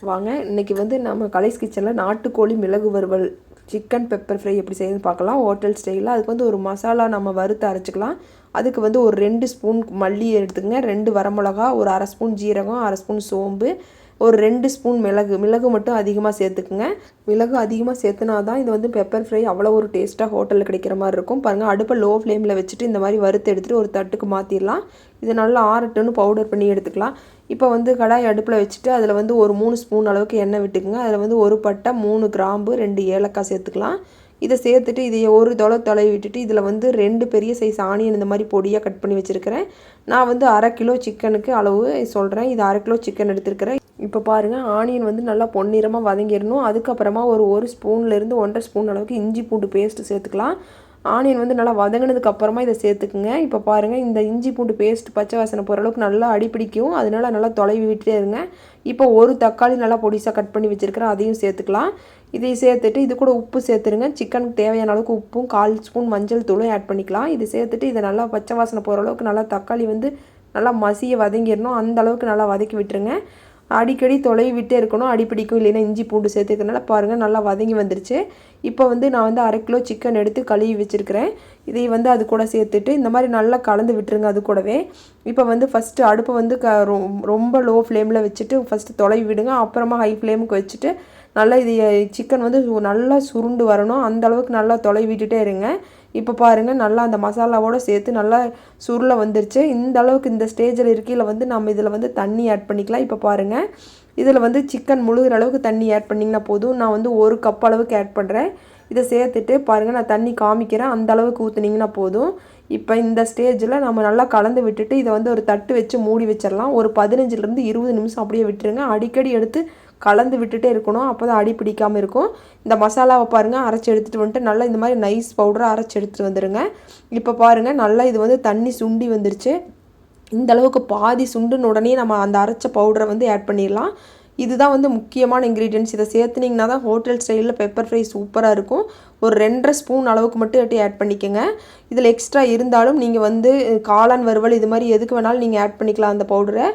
வாங்க இன்றைக்கி வந்து நம்ம கலைஸ் கிச்சனில் நாட்டுக்கோழி மிளகு வறுவல் சிக்கன் பெப்பர் ஃப்ரை எப்படி செய்யுதுன்னு பார்க்கலாம். ஹோட்டல் ஸ்டைலில் அதுக்கு வந்து ஒரு மசாலா நம்ம வறுத்து அரைச்சிக்கலாம். அதுக்கு வந்து ஒரு 2 ஸ்பூன் மல்லி எடுத்துக்கங்க, 2 வரமிளகா, ஒரு அரை ஸ்பூன் ஜீரகம், அரை ஸ்பூன் சோம்பு, ஒரு 2 ஸ்பூன் மிளகு மட்டும் அதிகமாக சேர்த்துக்குங்க. மிளகு அதிகமாக சேர்த்துனா தான் இது வந்து பெப்பர் ஃப்ரை அவ்வளோ ஒரு டேஸ்ட்டாக ஹோட்டலில் கிடைக்கிற மாதிரி இருக்கும். பாருங்கள், அடுப்பை லோ ஃப்ளேமில் வச்சுட்டு இந்த மாதிரி வறுத்து எடுத்துகிட்டு ஒரு தட்டுக்கு மாற்றிடலாம். இது நல்லா ஆறட்டுன்னு பவுடர் பண்ணி எடுத்துக்கலாம். இப்போ வந்து கடாய் அடுப்பில் வச்சுட்டு அதில் வந்து ஒரு 3 ஸ்பூன் அளவுக்கு எண்ணெய் விட்டுக்குங்க. அதில் வந்து ஒரு பட்டை, 3 கிராம்பு, 2 ஏலக்காய் சேர்த்துக்கலாம். இதை சேர்த்துட்டு இதை ஒரு தொலைவி விட்டுட்டு இதில் வந்து 2 பெரிய சைஸ் ஆனியன் இந்த மாதிரி பொடியாக கட் பண்ணி வச்சுருக்கிறேன். நான் வந்து அரை கிலோ சிக்கனுக்கு அளவு சொல்கிறேன். இது அரை கிலோ சிக்கன் எடுத்துருக்கிறேன். இப்போ பாருங்கள், ஆனியன் வந்து நல்லா பொன்னிறமாக வதங்கிடணும். அதுக்கப்புறமா ஒரு ஸ்பூன்லேருந்து 1.5 ஸ்பூன் அளவுக்கு இஞ்சி பூண்டு பேஸ்ட்டு சேர்த்துக்கலாம். ஆனியன் வந்து நல்லா வதங்கினதுக்கு அப்புறமா இதை சேர்த்துக்குங்க. இப்போ பாருங்கள், இந்த இஞ்சி பூண்டு பேஸ்ட் பச்சை வாசனை போகிற அளவுக்கு நல்லா அடிப்பிடிக்கும். அதனால நல்லா தொலைவி விட்டுட்டே இருங்க. இப்போ ஒரு தக்காளி நல்லா பொடிசாக கட் பண்ணி வச்சுருக்கிறேன், அதையும் சேர்த்துக்கலாம். இதையும் சேர்த்துட்டு இது கூட உப்பு சேர்த்துருங்க. சிக்கனுக்கு தேவையான அளவுக்கு உப்பும் 1/4 ஸ்பூன் மஞ்சள் தூளும் ஆட் பண்ணிக்கலாம். இது சேர்த்துட்டு இதை நல்லா பச்சை வாசனை போகிற அளவுக்கு நல்லா தக்காளி வந்து நல்லா மசிய வதங்கிடணும். அந்த அளவுக்கு நல்லா வதக்கி விட்டுருங்க. அடிக்கடி தொலைவி விட்டே இருக்கணும், அடிப்பிடிக்கும். இல்லைன்னா இஞ்சி பூண்டு சேர்த்துக்கிறதுனால பாருங்கள் நல்லா வதங்கி வந்துருச்சு. இப்போ வந்து நான் வந்து அரை கிலோ சிக்கன் எடுத்து கழுவி வச்சுருக்கிறேன். இதை வந்து அது கூட சேர்த்துட்டு இந்த மாதிரி நல்லா கலந்து விட்டுருங்க. அது கூடவே இப்போ வந்து ஃபஸ்ட்டு அடுப்பை வந்து ரொம்ப லோ ஃப்ளேமில் வச்சுட்டு ஃபஸ்ட்டு தொலைவி விடுங்க. அப்புறமா ஹை ஃப்ளேமுக்கு வச்சுட்டு நல்லா இது சிக்கன் வந்து நல்லா சுருண்டு வரணும். அந்த அளவுக்கு நல்லா தொலைவி விட்டுட்டே இருங்க. இப்போ பாருங்கள், நல்லா அந்த மசாலாவோடு சேர்த்து நல்லா சுருளை வந்துருச்சு. இந்த அளவுக்கு இந்த ஸ்டேஜில் இருக்கையில் வந்து நம்ம இதில் வந்து தண்ணி ஆட் பண்ணிக்கலாம். இப்போ பாருங்கள், இதில் வந்து சிக்கன் முழுகிற அளவுக்கு தண்ணி ஆட் பண்ணிங்கன்னா போதும். நான் வந்து 1 கப் அளவுக்கு ஆட் பண்ணுறேன். இதை சேர்த்துட்டு பாருங்கள், நான் தண்ணி காமிக்கிறேன், அந்த அளவுக்கு ஊற்றுனீங்கன்னா போதும். இப்போ இந்த ஸ்டேஜில் நம்ம நல்லா கலந்து விட்டுட்டு இதை வந்து ஒரு தட்டு வச்சு மூடி வச்சிடலாம். ஒரு 15லேருந்து 20 நிமிஷம் அப்படியே விட்டுருங்க. அடிக்கடி எடுத்து கலந்து விட்டுட்டே இருக்கணும். அப்போ தான் அடி பிடிக்காமல் இருக்கும். இந்த மசாலாவை பாருங்கள், அரைச்சி எடுத்துகிட்டு வந்துட்டு நல்லா இந்த மாதிரி நைஸ் பவுடரை அரைச்சி எடுத்துகிட்டு வந்துடுங்க. இப்போ பாருங்கள், நல்லா இது வந்து தண்ணி சுண்டி வந்துருச்சு. இந்த அளவுக்கு பாதி சுண்டுன உடனே நம்ம அந்த அரைச்ச பவுடரை வந்து ஆட் பண்ணிடலாம். இதுதான் வந்து முக்கியமான இன்க்ரீடியன்ட்ஸ். இதை சேர்த்துனிங்கன்னா தான் ஹோட்டல் ஸ்டைலில் பெப்பர் ஃப்ரை சூப்பராக இருக்கும். ஒரு 2.5 ஸ்பூன் அளவுக்கு மட்டும் ஆட் பண்ணிக்கோங்க. இதில் எக்ஸ்ட்ரா இருந்தாலும் நீங்கள் வந்து காளான் வறுவல் இது மாதிரி எதுக்கு வேணாலும் நீங்கள் ஆட் பண்ணிக்கலாம் அந்த பவுடரை.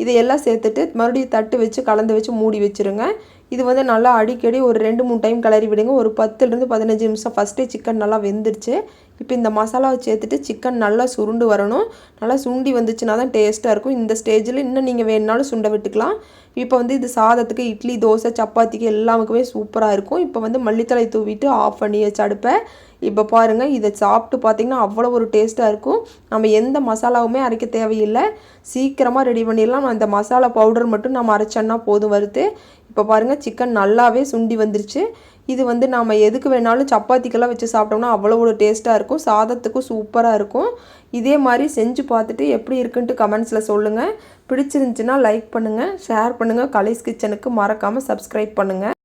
இதையெல்லாம் சேர்த்துட்டு மறுபடியும் தட்டு வச்சு கலந்து வச்சு மூடி வச்சுருங்க. இது வந்து நல்லா அடிக்கடி ஒரு 2-3 டைம் கிளறி விடுங்க. ஒரு 10லேருந்து 15 நிமிஷம். ஃபஸ்ட்டே சிக்கன் நல்லா வெந்துருச்சு. இப்போ இந்த மசாலாவை சேர்த்துட்டு சிக்கன் நல்லா சுருண்டு வரணும். நல்லா சுண்டி வந்துச்சுன்னா தான் டேஸ்ட்டாக இருக்கும். இந்த ஸ்டேஜில் இன்னும் நீங்கள் வேணுனாலும் சுண்ட விட்டுக்கலாம். இப்போ வந்து இது சாதத்துக்கு, இட்லி, தோசை, சப்பாத்திக்கு எல்லாமுக்குமே சூப்பராக இருக்கும். இப்போ வந்து மல்லித்தழை தூவிட்டு ஆஃப் பண்ணி வச்சு அடுப்பை. இப்போ பாருங்கள், இதை சாப்பிட்டு பார்த்திங்கன்னா அவ்வளோ ஒரு டேஸ்ட்டாக இருக்கும். நம்ம எந்த மசாலாவுமே அரைக்க தேவையில்லை, சீக்கிரமாக ரெடி பண்ணிடலாம். அந்த மசாலா பவுடர் மட்டும் நம்ம அரைச்சோன்னா போதும் வறுத்து. இப்போ பாருங்கள், சிக்கன் நல்லாவே சுண்டி வந்துருச்சு. இது வந்து நம்ம எதுக்கு வேணாலும் சப்பாத்திக்கெல்லாம் வச்சு சாப்பிட்டோம்னா அவ்வளோ ஒரு டேஸ்ட்டாக இருக்கும். சாதத்துக்கும் சூப்பராக இருக்கும். இதே மாதிரி செஞ்சு பார்த்துட்டு எப்படி இருக்குன்ட்டு கமெண்ட்ஸில் சொல்லுங்கள். பிடிச்சிருந்துச்சுன்னா லைக் பண்ணுங்கள், ஷேர் பண்ணுங்கள். கலைஸ் கிச்சனுக்கு மறக்காமல் சப்ஸ்கிரைப் பண்ணுங்கள்.